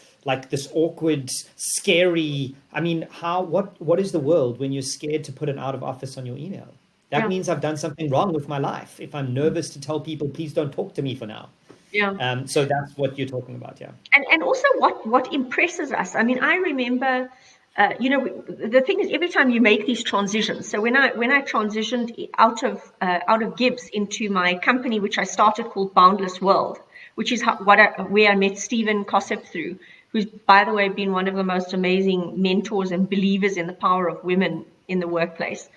awkward, scary, I mean, what is the world when you're scared to put an out of office on your email? That means I've done something wrong with my life. If I'm nervous to tell people, please don't talk to me for now. So that's what you're talking about, yeah. And also what impresses us. I mean, I remember, the thing is, every time you make these transitions. So when I transitioned out of Gibbs into my company, which I started called Boundless World, which is where I met Stephen Kossep through, who's, by the way, been one of the most amazing mentors and believers in the power of women in the workplace.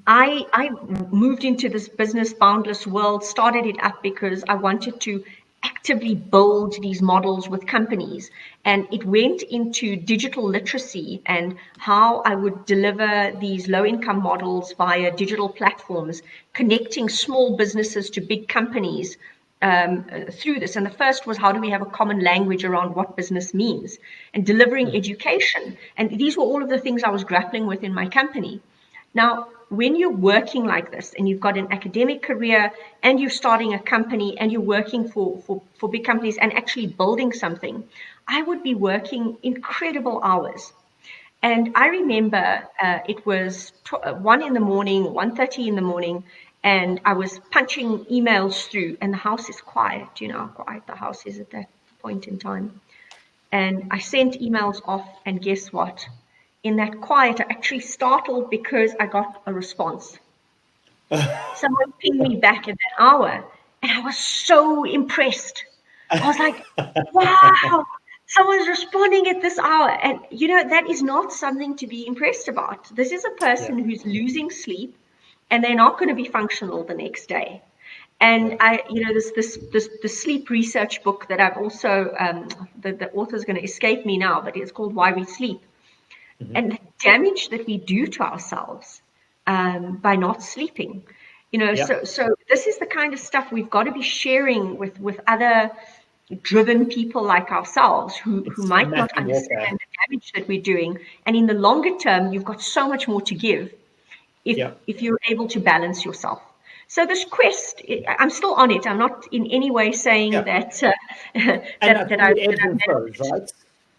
I moved into this business Boundless World, started it up because I wanted to actively build these models with companies. And it went into digital literacy and how I would deliver these low-income models via digital platforms, connecting small businesses to big companies through this. And the first was, how do we have a common language around what business means, and delivering education. And these were all of the things I was grappling with in my company. Now, when you're working like this and you've got an academic career and you're starting a company and you're working for big companies and actually building something, I would be working incredible hours. And I remember it was 1 in the morning, 1:30 in the morning, and I was punching emails through, and the house is quiet. You know how quiet the house is at that point in time. And I sent emails off, and guess what? In that quiet, I actually startled because I got a response. Someone pinged me back at that hour, and I was so impressed. I was like, wow, someone's responding at this hour. And, that is not something to be impressed about. This is a person who's losing sleep, and they're not going to be functional the next day. And this sleep research book that I've also, the author's going to escape me now, but it's called Why We Sleep. And the damage that we do to ourselves by not sleeping, So this is the kind of stuff we've got to be sharing with other driven people like ourselves who might not understand the damage that we're doing. And in the longer term, you've got so much more to give if you're able to balance yourself. So this quest, I'm still on it. I'm not in any way saying that right?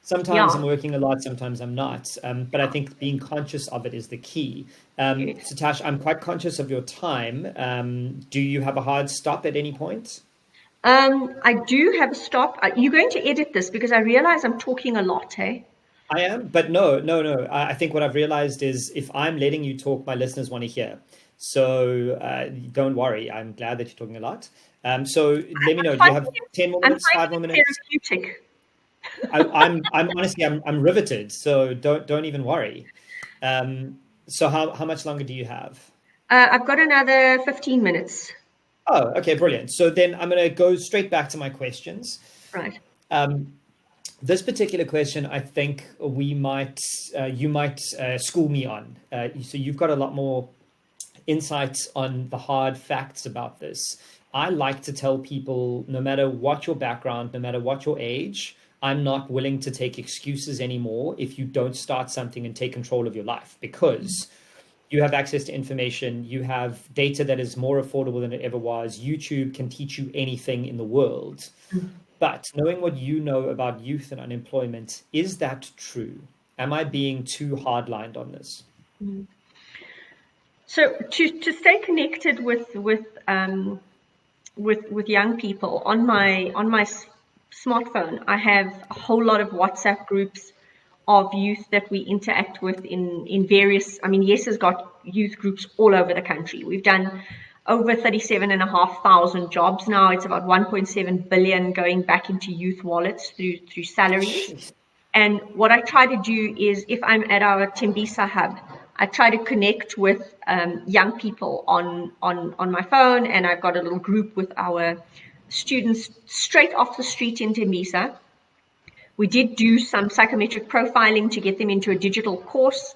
Sometimes I'm working a lot, sometimes I'm not. But I think being conscious of it is the key. So Tash, I'm quite conscious of your time. Do you have a hard stop at any point? I do have a stop. You're going to edit this because I realize I'm talking a lot, hey? I am, but no. I think what I've realized is if I'm letting you talk, my listeners want to hear. So don't worry. I'm glad that you're talking a lot. So let me know. Do you have 10 more minutes, 5 more minutes? Therapeutic. I'm honestly, I'm riveted. So don't even worry. So how much longer do you have? I've got another 15 minutes. Oh, okay, brilliant. So then I'm going to go straight back to my questions. Right. This particular question, I think you might school me on. So you've got a lot more insights on the hard facts about this. I like to tell people, no matter what your background, no matter what your age, I'm not willing to take excuses anymore if you don't start something and take control of your life, because you have access to information, you have data that is more affordable than it ever was. YouTube can teach you anything in the world. But knowing what you know about youth and unemployment, is that true? Am I being too hardlined on this? So to stay connected with young people on my smartphone, I have a whole lot of WhatsApp groups of youth that we interact with in various. I mean, Yes has got youth groups all over the country. We've done over 37,500 jobs now. It's about 1.7 billion going back into youth wallets through salaries. And what I try to do is, if I'm at our Tembisa hub, I try to connect with young people on my phone, and I've got a little group with our students straight off the street in Tembisa. We did do some psychometric profiling to get them into a digital course,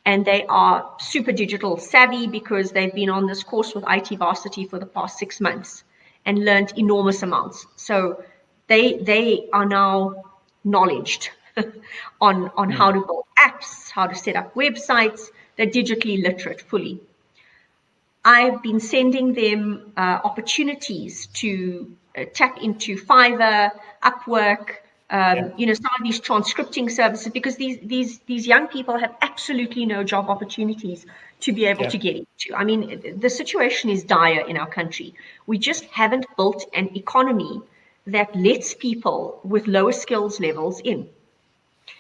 and they are super digital savvy because they've been on this course with IT Varsity for the past 6 months and learned enormous amounts. So they are now knowledged on how to build apps, how to set up websites. They're digitally literate fully. I've been sending them opportunities to tap into Fiverr, Upwork, some of these transcripting services, because these young people have absolutely no job opportunities to be able to get into. I mean, the situation is dire in our country. We just haven't built an economy that lets people with lower skills levels in.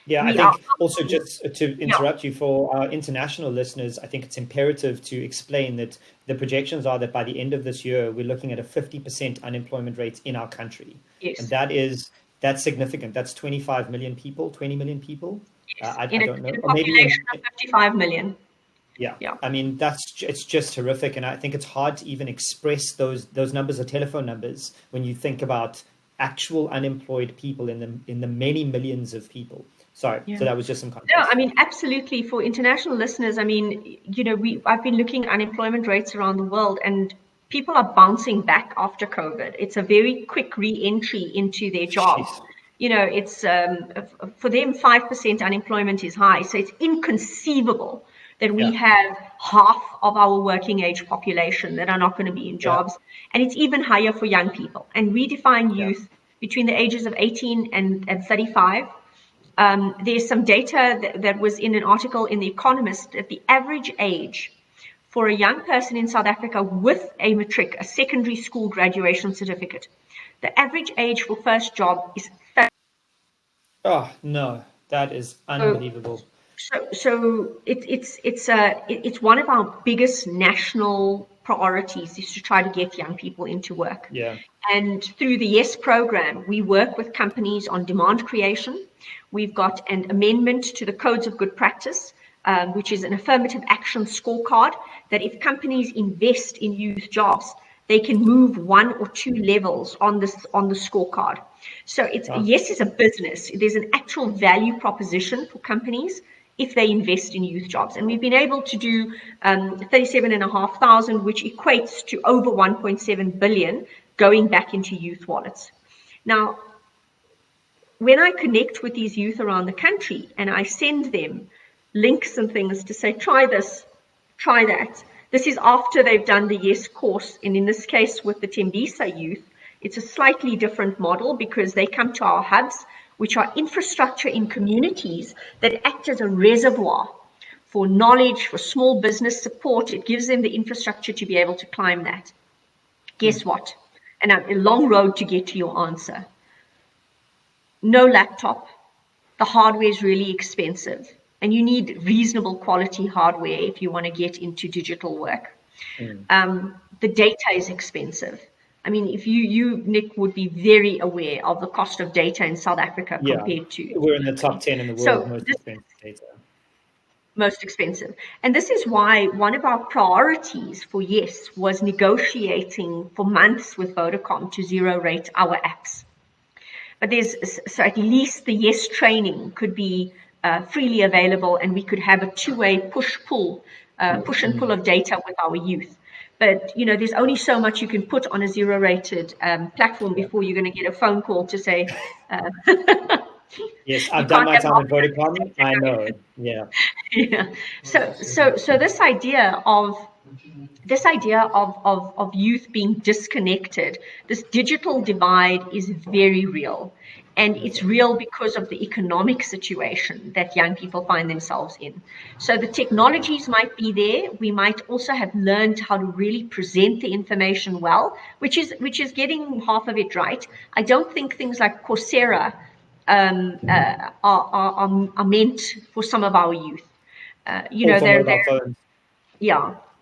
Yeah, I think also, just to interrupt you, for our international listeners, I think it's imperative to explain that the projections are that by the end of this year, we're looking at a 50% unemployment rate in our country. Yes. And that's significant. That's 25 million people, 20 million people. Yes. I don't know. In a population of 55 million. Yeah. I mean, it's just horrific. And I think it's hard to even express those numbers or telephone numbers when you think about actual unemployed people in the many millions of people. Sorry, so that was just some context. No, I mean, absolutely. For international listeners, I mean, I've been looking at unemployment rates around the world, and people are bouncing back after COVID. It's a very quick re-entry into their jobs. Jeez. It's for them, 5% unemployment is high. So it's inconceivable that we have half of our working age population that are not going to be in jobs. And it's even higher for young people. And we define youth between the ages of 18 and 35. There's some data that was in an article in The Economist that the average age for a young person in South Africa with a matric, a secondary school graduation certificate, the average age for first job is 30. Oh no, that is unbelievable. So it's one of our biggest national priorities is to try to get young people into work. Yeah. And through the YES program, we work with companies on demand creation. We've got an amendment to the Codes of Good Practice, which is an affirmative action scorecard that if companies invest in youth jobs, they can move 1 or 2 levels on the scorecard. So YES is a business. There's an actual value proposition for companies if they invest in youth jobs. And we've been able to do 37,500, which equates to over 1.7 billion going back into youth wallets. Now, when I connect with these youth around the country and I send them links and things to say, try this, try that. This is after they've done the YES course. And in this case, with the Tembisa youth, it's a slightly different model because they come to our hubs, which are infrastructure in communities that act as a reservoir for knowledge, for small business support. It gives them the infrastructure to be able to climb that. Guess what? And a long road to get to your answer. No laptop. The hardware is really expensive. And you need reasonable quality hardware if you want to get into digital work. The data is expensive. I mean, if you, Nick, would be very aware of the cost of data in South Africa compared to... We're in the top 10 in the world, most expensive data. Most expensive. And this is why one of our priorities for YES was negotiating for months with Vodacom to zero rate our apps. But so at least the YES training could be freely available, and we could have a two-way push and pull of data with our youth. But, there's only so much you can put on a zero-rated platform before you're going to get a phone call to say... Yes, I've done my time at Vodacom. I know. Yeah. So this idea of youth being disconnected, this digital divide is very real. And it's real because of the economic situation that young people find themselves in. So the technologies might be there. We might also have learned how to really present the information well, which is getting half of it right. I don't think things like Coursera are meant for some of our youth.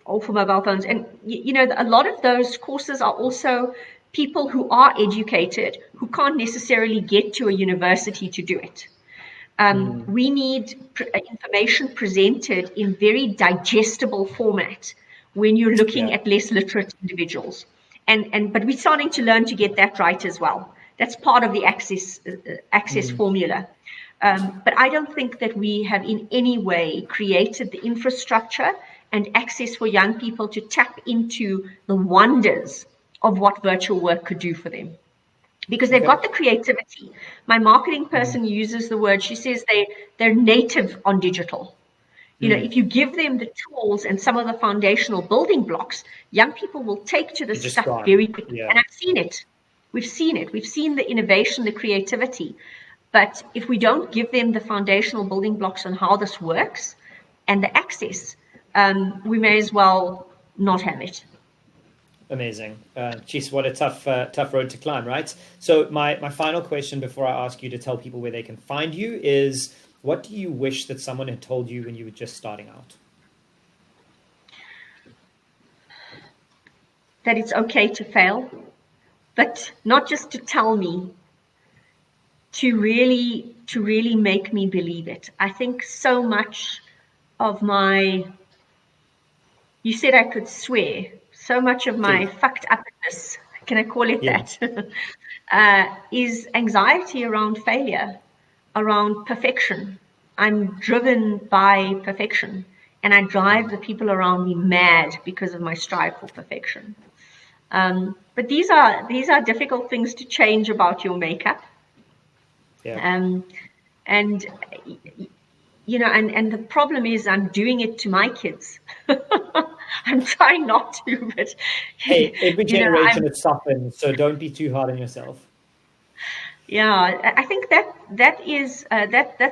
All for mobile phones. And, a lot of those courses are also people who are educated, who can't necessarily get to a university to do it. We need information presented in very digestible format when you're looking at less literate individuals. But we're starting to learn to get that right as well. That's part of the access formula. But I don't think that we have in any way created the infrastructure and access for young people to tap into the wonders of what virtual work could do for them. Because they've got the creativity. My marketing person uses the word, she says they're native on digital. You know, if you give them the tools and some of the foundational building blocks, young people will take to this stuff very quickly. And I've seen it. We've seen it. We've seen the innovation, the creativity. But if we don't give them the foundational building blocks on how this works and the access, we may as well not have it. Amazing. Geez, what a tough road to climb, right? So my final question before I ask you to tell people where they can find you is, what do you wish that someone had told you when you were just starting out? That it's okay to fail, but not just to tell me, to really make me believe it. I think so much of my, you said I could swear, so much of my fucked upness, can I call it that, is anxiety around failure, around perfection. I'm driven by perfection, and I drive the people around me mad because of my strive for perfection. But these are difficult things to change about your makeup. And you know, and the problem is I'm doing it to my kids. I'm trying not to, but hey, every generation it softens, so don't be too hard on yourself. Yeah, I think that's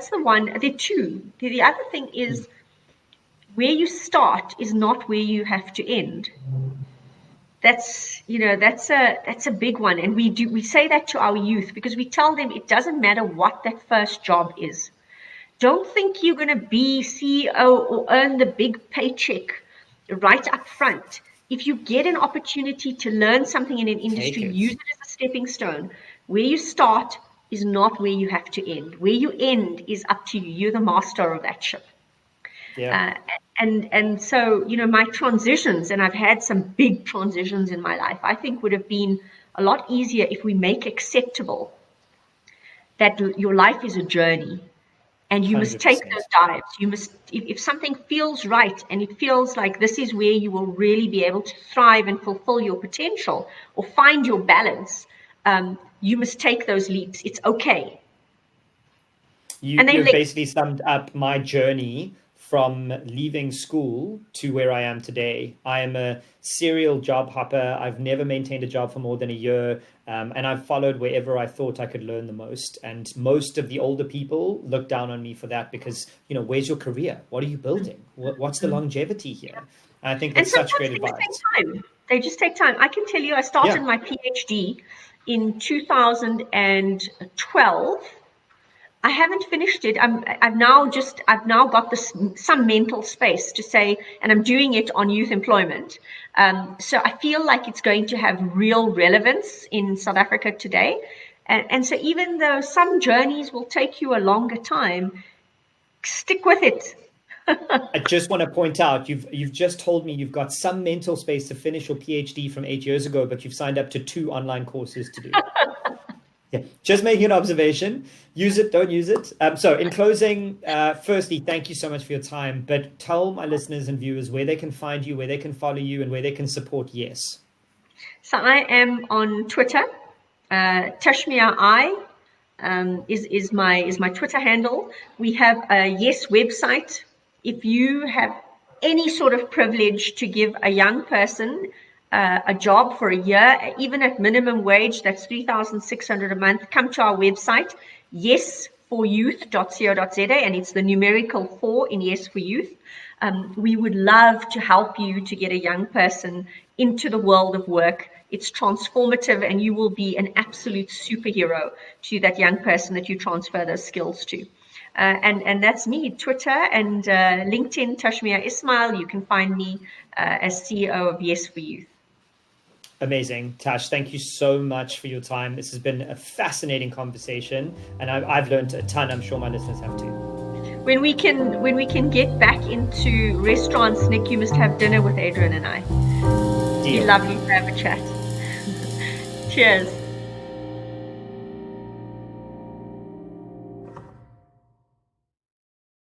the one. There are two. The other thing is where you start is not where you have to end. That's a big one, and we say that to our youth because we tell them it doesn't matter what that first job is. Don't think you're going to be CEO or earn the big paycheck right up front. If you get an opportunity to learn something in an industry, use it as a stepping stone. Where you start is not where you have to end. Where you end is up to you. You're the master of that ship. And so, you know, my transitions, and I've had some big transitions in my life, I think would have been a lot easier if we make acceptable that your life is a journey. And you 100%. Must take those dives. You must, if something feels right and it feels like this is where you will really be able to thrive and fulfill your potential or find your balance, you must take those leaps. It's okay. You've basically summed up my journey from leaving school to where I am today. I am a serial job hopper. I've never maintained a job for more than a year. And I've followed wherever I thought I could learn the most. And most of the older people look down on me for that because, you know, where's your career? What are you building? What's the longevity here? And I think that's such great advice. They just take time. I can tell you, I started my PhD in 2012. I haven't finished it. I've now got some mental space to say, and I'm doing it on youth employment. So I feel like it's going to have real relevance in South Africa today. And so even though some journeys will take you a longer time, stick with it. I just want to point out, you've just told me you've got some mental space to finish your PhD from 8 years ago, but you've signed up to 2 online courses to do. Yeah, just making an observation. Use it, don't use it. So in closing, firstly, thank you so much for your time. But tell my listeners and viewers where they can find you, where they can follow you, and where they can support Yes. So I am on Twitter. Tashmia is my Twitter handle. We have a Yes website. If you have any sort of privilege to give a young person a job for a year, even at minimum wage, that's 3,600 a month, come to our website, yesforyouth.co.za, and it's the numerical 4 in Yes for Youth. We would love to help you to get a young person into the world of work. It's transformative, and you will be an absolute superhero to that young person that you transfer those skills to. And that's me, Twitter and LinkedIn, Tashmia Ismail. You can find me as CEO of Yes for Youth. Amazing. Tash, thank you so much for your time. This has been a fascinating conversation, and I've learned a ton. I'm sure my listeners have too. When we can get back into restaurants, Nick, you must have dinner with Adrian and I. Deal. It'd be lovely to have a chat. Cheers.